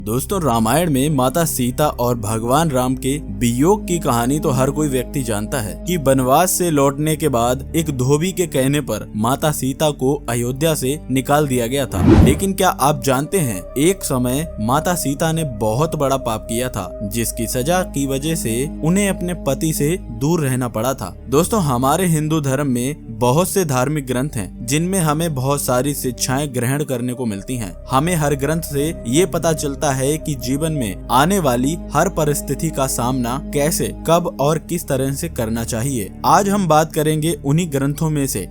दोस्तों, रामायण में माता सीता और भगवान राम के वियोग की कहानी तो हर कोई व्यक्ति जानता है कि वनवास से लौटने के बाद एक धोबी के कहने पर माता सीता को अयोध्या से निकाल दिया गया था। लेकिन क्या आप जानते हैं, एक समय माता सीता ने बहुत बड़ा पाप किया था, जिसकी सजा की वजह से उन्हें अपने पति से दूर रहना पड़ा था। दोस्तों, हमारे हिंदू धर्म में बहुत से धार्मिक ग्रंथ हैं, जिनमें हमें बहुत सारी शिक्षाएं ग्रहण करने को मिलती हैं। हमें हर ग्रंथ से ये पता चलता है कि जीवन में आने वाली हर परिस्थिति का सामना कैसे, कब और किस तरह से करना चाहिए। आज हम बात करेंगे उन्हीं ग्रंथों में से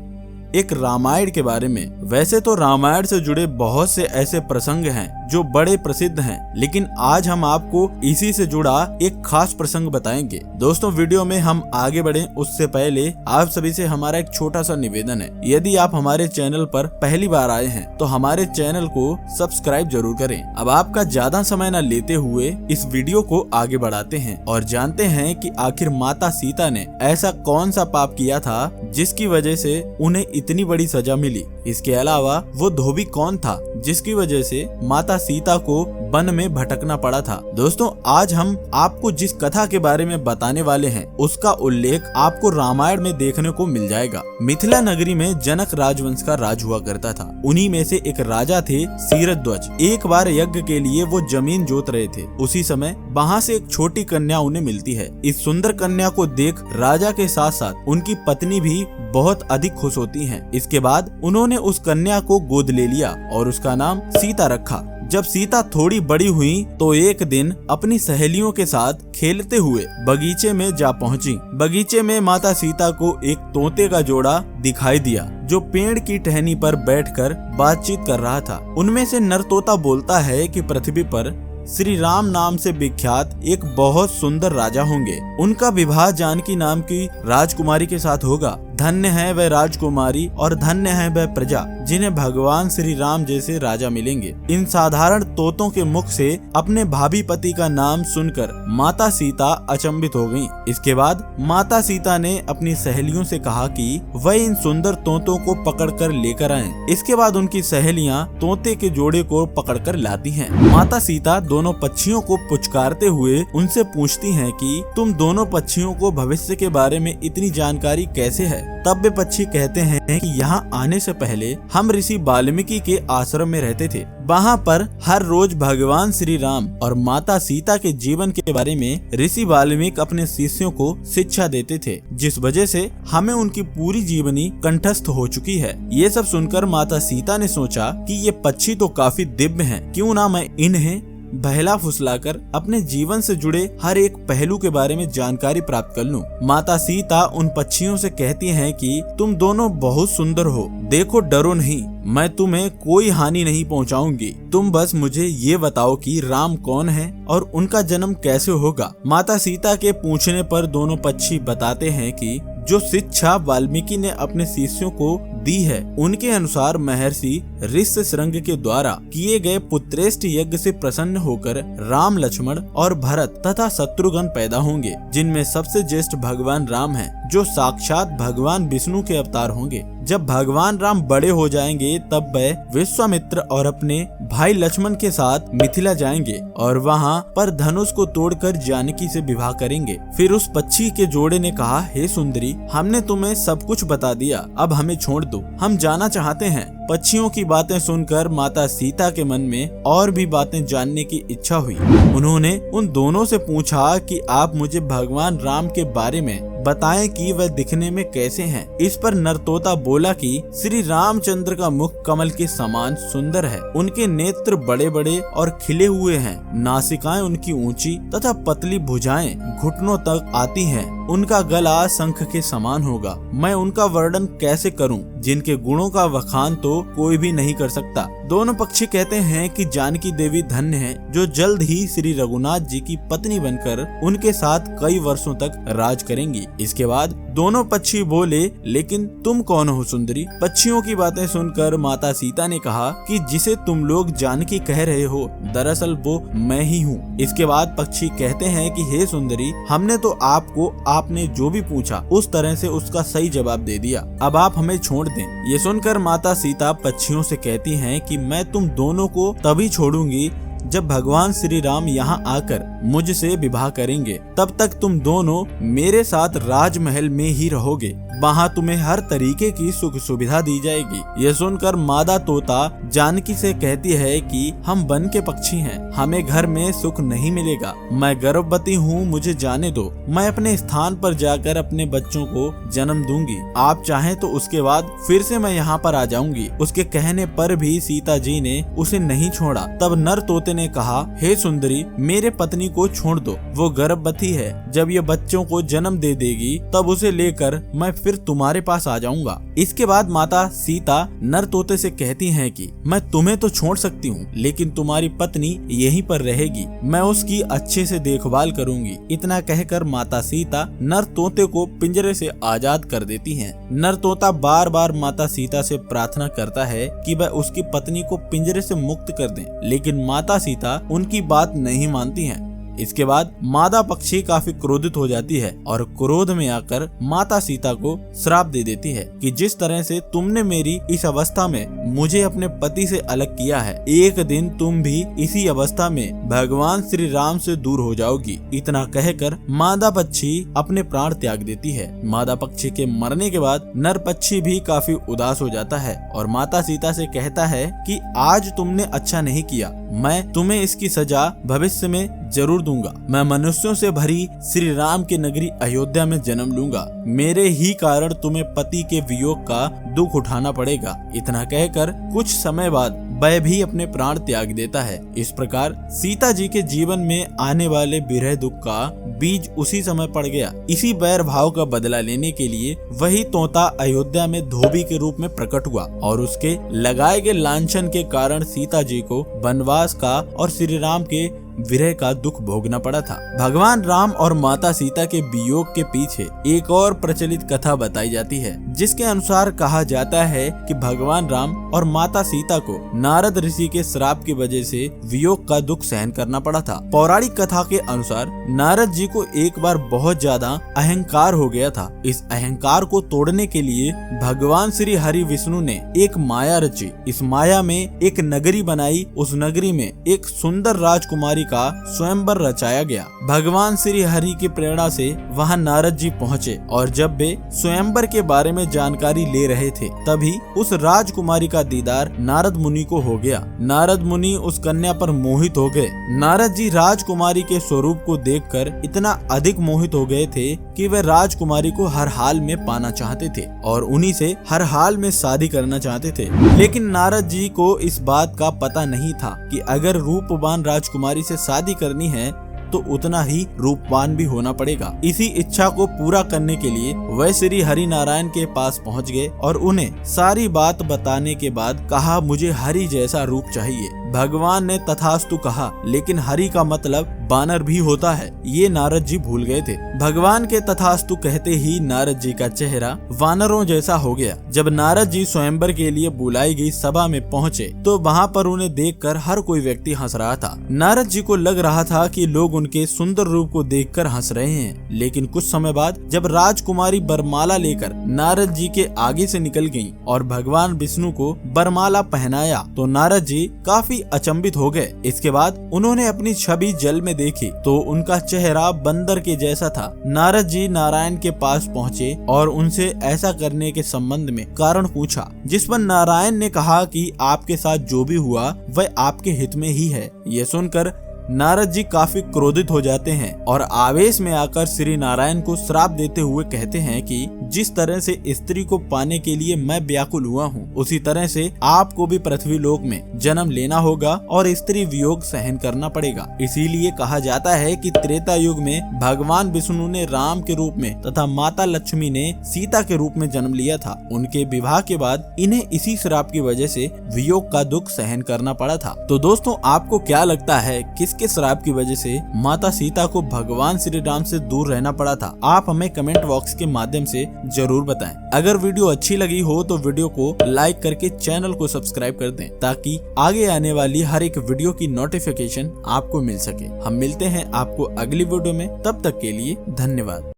एक रामायण के बारे में। वैसे तो रामायण से जुड़े बहुत से ऐसे प्रसंग हैं जो बड़े प्रसिद्ध हैं, लेकिन आज हम आपको इसी से जुड़ा एक खास प्रसंग बताएंगे। दोस्तों, वीडियो में हम आगे बढ़े उससे पहले आप सभी से हमारा एक छोटा सा निवेदन है। यदि आप हमारे चैनल पर पहली बार आए हैं तो हमारे चैनल को सब्सक्राइब जरूर करें। अब आपका ज्यादा समय न लेते हुए इस वीडियो को आगे बढ़ाते हैं और जानते हैं कि आखिर माता सीता ने ऐसा कौन सा पाप किया था जिसकी वजह से उन्हें इतनी बड़ी सजा मिली। इसके अलावा वो धोबी कौन था जिसकी वजह से माता सीता को वन में भटकना पड़ा था। दोस्तों, आज हम आपको जिस कथा के बारे में बताने वाले हैं उसका उल्लेख आपको रामायण में देखने को मिल जाएगा। मिथिला नगरी में जनक राजवंश का राज हुआ करता था। उन्हीं में से एक राजा थे सीरध्वज। एक बार यज्ञ के लिए वो जमीन जोत रहे थे। उसी समय वहाँ से एक छोटी कन्या उन्हें मिलती है। इस सुंदर कन्या को देख राजा के साथ साथ उनकी पत्नी भी बहुत अधिक खुश होती हैं। इसके बाद उन्होंने उस कन्या को गोद ले लिया और उसका नाम सीता रखा। जब सीता थोड़ी बड़ी हुई तो एक दिन अपनी सहेलियों के साथ खेलते हुए बगीचे में जा पहुंची। बगीचे में माता सीता को एक तोते का जोड़ा दिखाई दिया जो पेड़ की टहनी पर बैठकर बातचीत कर रहा था। उनमें से नर तोता बोलता है कि पृथ्वी पर श्री राम नाम से विख्यात एक बहुत सुंदर राजा होंगे। उनका विवाह जानकी नाम की राजकुमारी के साथ होगा। धन्य है वह राजकुमारी और धन्य है वह प्रजा जिन्हें भगवान श्री राम जैसे राजा मिलेंगे। इन साधारण तोतों के मुख से अपने भाभी पति का नाम सुनकर माता सीता अचंभित हो गईं। इसके बाद माता सीता ने अपनी सहेलियों से कहा कि वह इन सुंदर तोतों को पकड़कर लेकर आएं। इसके बाद उनकी सहेलियां तोते के जोड़े को पकड़कर लाती हैं। माता सीता दोनों पक्षियों को पुचकारते हुए उनसे पूछती हैं कि तुम दोनों पक्षियों को भविष्य के बारे में इतनी जानकारी कैसे है। तब वे पक्षी कहते हैं कि यहाँ आने से पहले हम ऋषि वाल्मीकि के आश्रम में रहते थे। वहाँ पर हर रोज भगवान श्री राम और माता सीता के जीवन के बारे में ऋषि वाल्मीकि अपने शिष्यों को शिक्षा देते थे, जिस वजह से हमें उनकी पूरी जीवनी कंठस्थ हो चुकी है। ये सब सुनकर माता सीता ने सोचा कि ये पक्षी तो काफी दिव्य हैं, क्यों ना मैं इन्हें बहला फुसलाकर अपने जीवन से जुड़े हर एक पहलू के बारे में जानकारी प्राप्त कर लूं। माता सीता उन पक्षियों से कहती हैं कि तुम दोनों बहुत सुंदर हो, देखो डरो नहीं, मैं तुम्हें कोई हानि नहीं पहुंचाऊंगी। तुम बस मुझे ये बताओ कि राम कौन है और उनका जन्म कैसे होगा। माता सीता के पूछने पर दोनों पक्षी बताते हैं कि जो शिक्षा वाल्मीकि ने अपने शिष्यों को दी है, उनके अनुसार महर्षि ऋष्यशृंग के द्वारा किए गए पुत्रेष्ठ यज्ञ से प्रसन्न होकर राम, लक्ष्मण और भरत तथा शत्रुघ्न पैदा होंगे, जिनमें सबसे ज्येष्ठ भगवान राम हैं, जो साक्षात भगवान विष्णु के अवतार होंगे। जब भगवान राम बड़े हो जाएंगे तब वह विश्वामित्र और अपने भाई लक्ष्मण के साथ मिथिला जाएंगे और वहां पर धनुष को तोड़कर जानकी से विवाह करेंगे। फिर उस पक्षी के जोड़े ने कहा, हे सुंदरी, हमने तुम्हें सब कुछ बता दिया, अब हमें छोड़ दो, हम जाना चाहते हैं। पक्षियों की बातें सुनकर माता सीता के मन में और भी बातें जानने की इच्छा हुई। उन्होंने उन दोनों से पूछा कि आप मुझे भगवान राम के बारे में बताएं कि वह दिखने में कैसे हैं। इस पर नरतोता बोला कि श्री रामचंद्र का मुख कमल के समान सुंदर है। उनके नेत्र बड़े बड़े और खिले हुए हैं। नासिकाएं उनकी ऊंची तथा पतली भुजाएं घुटनों तक आती हैं। उनका गला शंख के समान होगा। मैं उनका वर्णन कैसे करूं, जिनके गुणों का वखान तो कोई भी नहीं कर सकता। दोनों पक्षी कहते हैं कि जानकी देवी धन्य है, जो जल्द ही श्री रघुनाथ जी की पत्नी बनकर उनके साथ कई वर्षों तक राज करेंगी। इसके बाद दोनों पक्षी बोले, लेकिन तुम कौन हो सुंदरी? पक्षियों की बातें सुनकर माता सीता ने कहा कि जिसे तुम लोग जानकी कह रहे हो, दरअसल वो मैं ही हूँ। इसके बाद पक्षी कहते हैं कि हे सुंदरी, हमने तो आपको आपने जो भी पूछा उस तरह से उसका सही जवाब दे दिया, अब आप हमें छोड़ दें। ये सुनकर माता सीता पक्षियों से कहती हैं कि मैं तुम दोनों को तभी छोड़ूंगी जब भगवान श्री राम यहाँ आकर मुझसे विवाह करेंगे तब तक तुम दोनों मेरे साथ राजमहल में ही रहोगे। वहाँ तुम्हें हर तरीके की सुख सुविधा दी जाएगी। यह सुनकर मादा तोता जानकी से कहती है कि हम वन के पक्षी हैं, हमें घर में सुख नहीं मिलेगा। मैं गर्भवती हूँ, मुझे जाने दो। मैं अपने स्थान पर जाकर अपने बच्चों को जन्म दूंगी। आप चाहें तो उसके बाद फिर से मैं यहाँ पर आ जाऊंगी। उसके कहने पर भी सीता जी ने उसे नहीं छोड़ा। तब नर तोते ने कहा, हे सुंदरी, मेरे पत्नी को छोड़ दो, वो गर्भवती है। जब ये बच्चों को जन्म दे देगी तब उसे लेकर मैं फिर तुम्हारे पास आ जाऊंगा। इसके बाद माता सीता नर तोते से कहती हैं कि मैं तुम्हें तो छोड़ सकती हूँ, लेकिन तुम्हारी पत्नी यहीं पर रहेगी, मैं उसकी अच्छे से देखभाल करूंगी। इतना कहकर माता सीता नर तोते को पिंजरे से आजाद कर देती हैं। नर तोता बार बार माता सीता से प्रार्थना करता है कि वह उसकी पत्नी को पिंजरे से मुक्त कर दें, लेकिन माता सीता उनकी बात नहीं मानती हैं। इसके बाद मादा पक्षी काफी क्रोधित हो जाती है और क्रोध में आकर माता सीता को श्राप दे देती है कि जिस तरह से तुमने मेरी इस अवस्था में मुझे अपने पति से अलग किया है, एक दिन तुम भी इसी अवस्था में भगवान श्री राम से दूर हो जाओगी। इतना कहकर मादा पक्षी अपने प्राण त्याग देती है। मादा पक्षी के मरने के बाद नर पक्षी भी काफी उदास हो जाता है और माता सीता से कहता है कि आज तुमने अच्छा नहीं किया, मैं तुम्हें इसकी सजा भविष्य में जरूर दूंगा। मैं मनुष्यों से भरी श्री राम की नगरी अयोध्या में जन्म लूंगा। मेरे ही कारण तुम्हें पति के वियोग का दुख उठाना पड़ेगा। इतना कहकर कुछ समय बाद वह भी अपने प्राण त्याग देता है। इस प्रकार सीता जी के जीवन में आने वाले विरह दुख का बीज उसी समय पड़ गया। इसी बैर भाव का बदला लेने के लिए वही तोता अयोध्या में धोबी के रूप में प्रकट हुआ और उसके लगाए गए लांछन के कारण सीता जी को वनवास का और श्री राम के विरह का दुख भोगना पड़ा था। भगवान राम और माता सीता के वियोग के पीछे एक और प्रचलित कथा बताई जाती है, जिसके अनुसार कहा जाता है कि भगवान राम और माता सीता को नारद ऋषि के श्राप की वजह से वियोग का दुख सहन करना पड़ा था। पौराणिक कथा के अनुसार नारद जी को एक बार बहुत ज्यादा अहंकार हो गया था। इस अहंकार को तोड़ने के लिए भगवान श्री हरि विष्णु ने एक माया रची। इस माया में एक नगरी बनाई। उस नगरी में एक सुंदर राजकुमारी का स्वयंवर रचाया गया। भगवान श्री हरि की प्रेरणा से वहां नारद जी पहुँचे और जब वे स्वयंवर के बारे में जानकारी ले रहे थे तभी उस राजकुमारी का दीदार नारद मुनि को हो गया। नारद मुनि उस कन्या पर मोहित हो गए। नारद जी राजकुमारी के स्वरूप को देखकर इतना अधिक मोहित हो गए थे कि वे राजकुमारी को हर हाल में पाना चाहते थे और उन्हीं से हर हाल में शादी करना चाहते थे। लेकिन नारद जी को इस बात का पता नहीं था कि अगर रूपवान राजकुमारी से शादी करनी है तो उतना ही रूपवान भी होना पड़ेगा। इसी इच्छा को पूरा करने के लिए वह श्री हरि नारायण के पास पहुंच गए और उन्हें सारी बात बताने के बाद कहा, मुझे हरि जैसा रूप चाहिए। भगवान ने तथास्तु कहा, लेकिन हरि का मतलब बानर भी होता है, ये नारद जी भूल गए थे। भगवान के तथास्तु कहते ही नारद जी का चेहरा वानरों जैसा हो गया। जब नारद जी स्वयंवर के लिए बुलाई गई सभा में पहुँचे तो वहाँ पर उन्हें देखकर हर कोई व्यक्ति हंस रहा था। नारद जी को लग रहा था कि लोग उनके सुंदर रूप को देखकर हंस रहे हैं। लेकिन कुछ समय बाद जब राजकुमारी बरमाला लेकर नारद जी के आगे से निकल गयी और भगवान विष्णु को बरमाला पहनाया तो नारद जी काफी अचंभित हो गए। इसके बाद उन्होंने अपनी छवि जल में देखी तो उनका चेहरा बंदर के जैसा था। नारद जी नारायण के पास पहुँचे और उनसे ऐसा करने के संबंध में कारण पूछा, जिस पर नारायण ने कहा कि आपके साथ जो भी हुआ वह आपके हित में ही है। यह सुनकर नारद जी काफी क्रोधित हो जाते हैं और आवेश में आकर श्री नारायण को श्राप देते हुए कहते हैं कि जिस तरह से स्त्री को पाने के लिए मैं व्याकुल हुआ हूँ, उसी तरह से आपको भी पृथ्वी लोक में जन्म लेना होगा और स्त्री वियोग सहन करना पड़ेगा। इसीलिए कहा जाता है कि त्रेता युग में भगवान विष्णु ने राम के रूप में तथा माता लक्ष्मी ने सीता के रूप में जन्म लिया था। उनके विवाह के बाद इन्हें इसी श्राप की वजह से वियोग का दुख सहन करना पड़ा था। तो दोस्तों, आपको क्या लगता है किसके श्राप की वजह से माता सीता को भगवान श्री राम से दूर रहना पड़ा था? आप हमें कमेंट बॉक्स के माध्यम से जरूर बताएं। अगर वीडियो अच्छी लगी हो तो वीडियो को लाइक करके चैनल को सब्सक्राइब कर दें ताकि आगे आने वाली हर एक वीडियो की नोटिफिकेशन आपको मिल सके। हम मिलते हैं आपको अगली वीडियो में, तब तक के लिए धन्यवाद।